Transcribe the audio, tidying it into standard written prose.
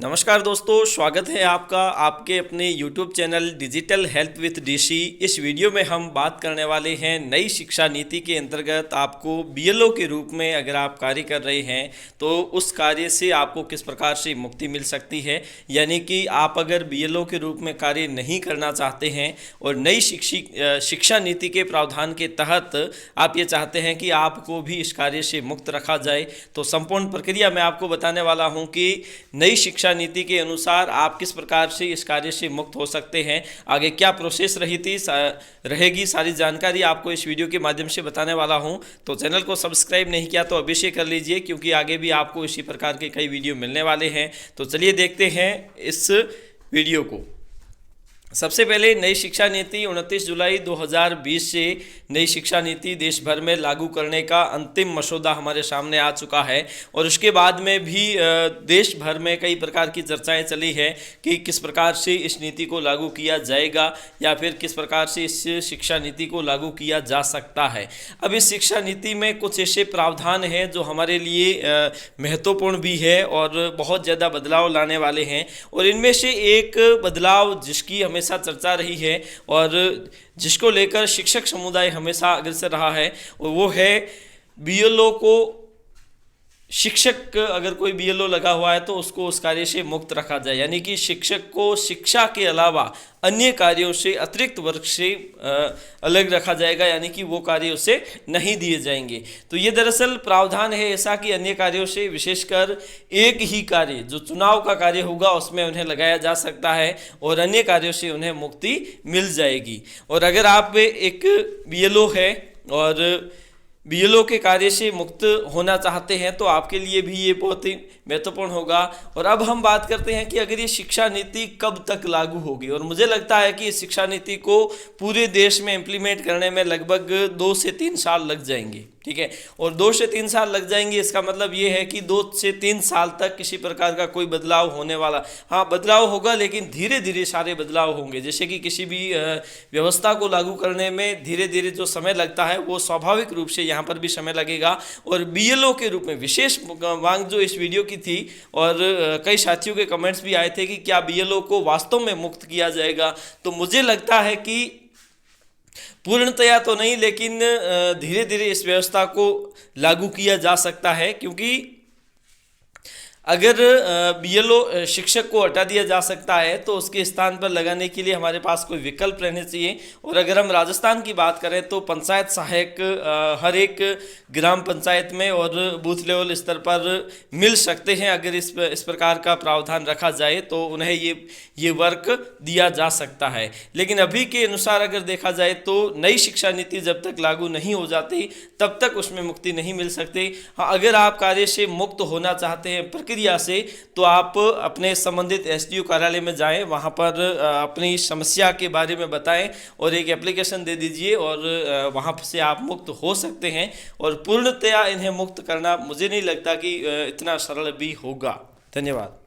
नमस्कार दोस्तों, स्वागत है आपका आपके अपने YouTube channel digital health with DC. इस वीडियो में हम बात करने वाले हैं नई शिक्षा नीति के अंतर्गत आपको बीएलओ के रूप में अगर आप कार्य कर रहे हैं तो उस कार्य से आपको किस प्रकार से मुक्ति मिल सकती है। यानी कि आप अगर बीएलओ के रूप में कार्य नहीं करना चाहते हैं और नई शिक्षा नीति के प्रावधान के तहत आप ये चाहते हैं कि आपको भी इस कार्य से मुक्त रखा जाए, तो संपूर्ण प्रक्रिया मैं आपको बताने वाला हूँ कि नई शिक्षा नीति के अनुसार आप किस प्रकार से इस कार्य से मुक्त हो सकते हैं, आगे क्या प्रोसेस रहेगी, सारी जानकारी आपको इस वीडियो के माध्यम से बताने वाला हूं। तो चैनल को सब्सक्राइब नहीं किया तो अवश्य कर लीजिए, क्योंकि आगे भी आपको इसी प्रकार के कई वीडियो मिलने वाले हैं। तो चलिए देखते हैं इस वीडियो को। सबसे पहले नई शिक्षा नीति 29 जुलाई 2020 से नई शिक्षा नीति देश भर में लागू करने का अंतिम मसौदा हमारे सामने आ चुका है और उसके बाद में भी देश भर में कई प्रकार की चर्चाएं चली है कि किस प्रकार से इस नीति को लागू किया जाएगा या फिर किस प्रकार से इस शिक्षा नीति को लागू किया जा सकता है। अब इस शिक्षा नीति में कुछ ऐसे प्रावधान हैं जो हमारे लिए महत्वपूर्ण भी है और बहुत ज़्यादा बदलाव लाने वाले हैं, और इनमें से एक बदलाव जिसकी हमेशा चर्चा रही है और जिसको लेकर शिक्षक समुदाय हमेशा अग्रसर रहा है वो है बीएलओ को, शिक्षक अगर कोई बीएलओ लगा हुआ है तो उसको उस कार्य से मुक्त रखा जाए। यानी कि शिक्षक को शिक्षा के अलावा अन्य कार्यों से, अतिरिक्त वर्क से अलग रखा जाएगा, यानी कि वो कार्य उसे नहीं दिए जाएंगे। तो ये दरअसल प्रावधान है ऐसा कि अन्य कार्यों से, विशेषकर एक ही कार्य जो चुनाव का कार्य होगा उसमें उन्हें लगाया जा सकता है और अन्य कार्यों से उन्हें मुक्ति मिल जाएगी। और अगर आप एक बीएलओ है और बीएलओ के कार्य से मुक्त होना चाहते हैं तो आपके लिए भी ये बहुत ही महत्वपूर्ण होगा। और अब हम बात करते हैं कि अगर ये शिक्षा नीति कब तक लागू होगी, और मुझे लगता है कि इस शिक्षा नीति को पूरे देश में इम्प्लीमेंट करने में लगभग 2 से 3 साल लग जाएंगे। ठीक है, और 2 से 3 साल लग जाएंगे, इसका मतलब ये है कि 2 से 3 साल तक किसी प्रकार का कोई बदलाव होने वाला, हाँ बदलाव होगा लेकिन धीरे धीरे सारे बदलाव होंगे। जैसे कि किसी भी व्यवस्था को लागू करने में धीरे धीरे जो समय लगता है वो स्वाभाविक रूप से यहाँ पर भी समय लगेगा। और बीएलओ के रूप में विशेष मांग जो इस वीडियो की थी और कई साथियों के कमेंट्स भी आए थे कि क्या बीएलओ को वास्तव में मुक्त किया जाएगा, तो मुझे लगता है कि पूर्णतया तो नहीं, लेकिन धीरे धीरे इस व्यवस्था को लागू किया जा सकता है। क्योंकि अगर बीएलओ शिक्षक को हटा दिया जा सकता है तो उसके स्थान पर लगाने के लिए हमारे पास कोई विकल्प रहने चाहिए। और अगर हम राजस्थान की बात करें तो पंचायत सहायक हर एक ग्राम पंचायत में और बूथ लेवल स्तर पर मिल सकते हैं। अगर इस प्रकार का प्रावधान रखा जाए तो उन्हें ये वर्क दिया जा सकता है। लेकिन अभी के अनुसार अगर देखा जाए तो नई शिक्षा नीति जब तक लागू नहीं हो जाती तब तक उसमें मुक्ति नहीं मिल सकती। हाँ, अगर आप कार्य से मुक्त होना चाहते हैं प्रक्रिया से, तो आप अपने संबंधित एसडीओ कार्यालय में जाएं, वहां पर अपनी समस्या के बारे में बताएं और एक एप्लीकेशन दे दीजिए और वहां से आप मुक्त हो सकते हैं। और पूर्णतया इन्हें मुक्त करना मुझे नहीं लगता कि इतना सरल भी होगा। धन्यवाद।